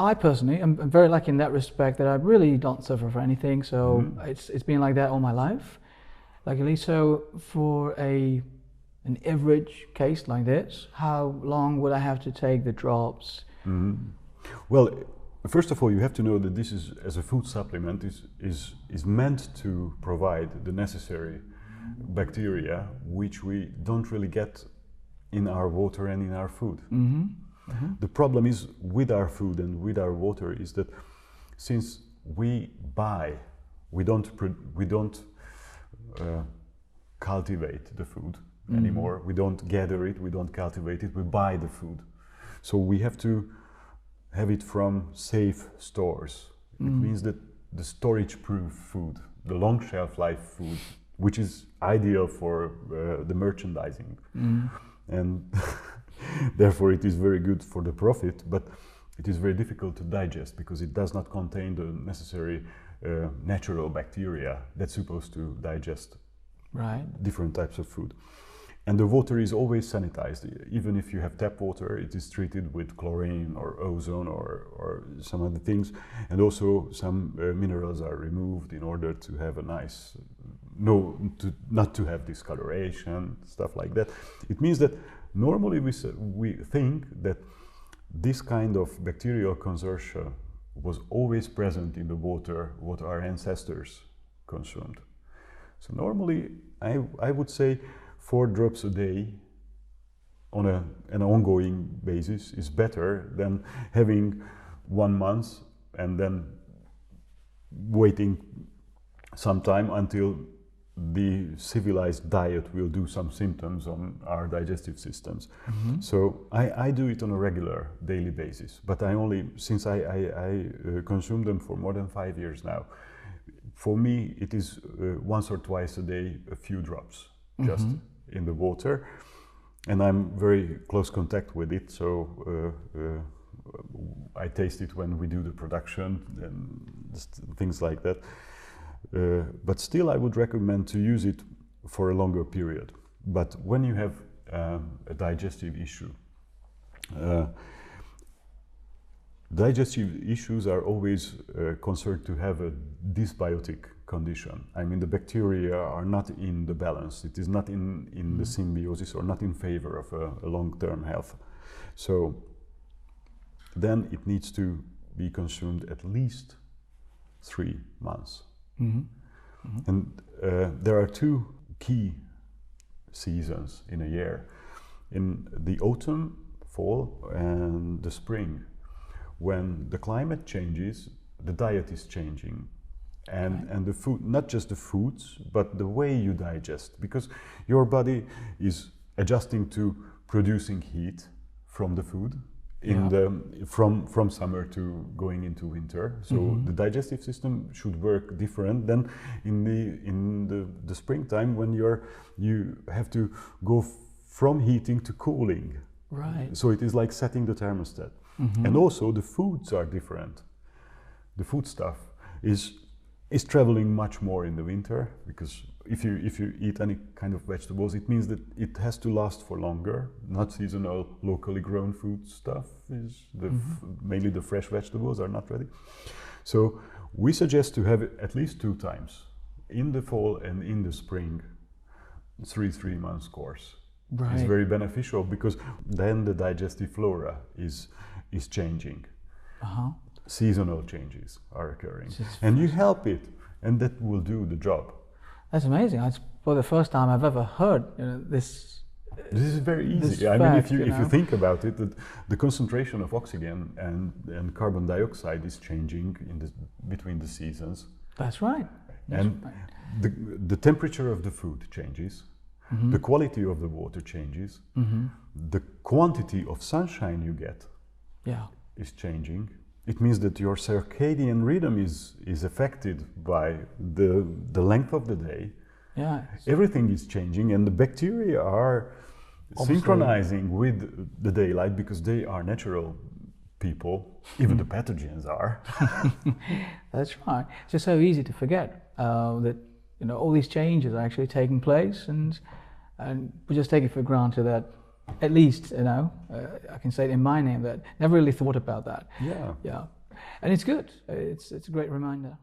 I personally am very lucky in that respect that I really don't suffer for anything. So it's been like that all my life, luckily. So for an average case like this, how long would I have to take the drops? Well, first of all, you have to know that this is, as a food supplement, is meant to provide the necessary bacteria which we don't really get in our water and in our food. The problem is with our food and with our water is that since we buy, we don't cultivate the food anymore. We don't gather it, we don't cultivate it, we buy the food. So we have to have it from safe stores. It means that the storage-proof food, the long shelf life food, which is ideal for the merchandising. And therefore it is very good for the profit, but it is very difficult to digest because it does not contain the necessary natural bacteria that's supposed to digest different types of food. And the water is always sanitized. Even if you have tap water, it is treated with chlorine or ozone or some other things. And also some minerals are removed in order to have a nice, not to have discoloration, stuff like that. It means that normally we think that this kind of bacterial consortia was always present in the water what our ancestors consumed. So normally I would say 4 drops a day on an ongoing basis is better than having 1 month and then waiting some time until the civilized diet will do some symptoms on our digestive systems. So I do it on a regular daily basis, but since I consume them for more than 5 years now, for me it is once or twice a day a few drops just in the water, and I'm very close contact with it, so I taste it when we do the production and things like that. But still I would recommend to use it for a longer period. But when you have a digestive issue, digestive issues are always concerned to have a dysbiotic condition. I mean, the bacteria are not in the balance. It is not in the symbiosis or not in favor of a long-term health. So then it needs to be consumed at least 3 months. And there are 2 key seasons in a year. In the autumn, fall, and the spring, when the climate changes, the diet is changing. And the food, not just the foods, but the way you digest, because your body is adjusting to producing heat from the food from summer to going into winter. So the digestive system should work different than in the springtime when you have to go from heating to cooling. So it is like setting the thermostat. And also the foods are different. The food stuff is traveling much more in the winter, because if you eat any kind of vegetables, it means that it has to last for longer. Not seasonal, locally grown food stuff is mainly the fresh vegetables are not ready. So we suggest to have it at least 2 times, in the fall and in the spring, 3 months course. It's very beneficial because then the digestive flora is changing. Seasonal changes are occurring, and you help it, and that will do the job. That's amazing. It's for the first time I've ever heard this. This is very easy. I mean, if you think about it, the concentration of oxygen and carbon dioxide is changing between the seasons. That's right. The temperature of the food changes. The quality of the water changes. The quantity of sunshine you get is changing. It means that your circadian rhythm is affected by the length of the day. Everything is changing, and the bacteria are synchronizing with the daylight because they are natural people. Even the pathogens are. That's right. It's just so easy to forget that all these changes are actually taking place, and we just take it for granted that at least, you know, I can say it in my name that never really thought about that. Yeah. Yeah, and it's good. It's a great reminder.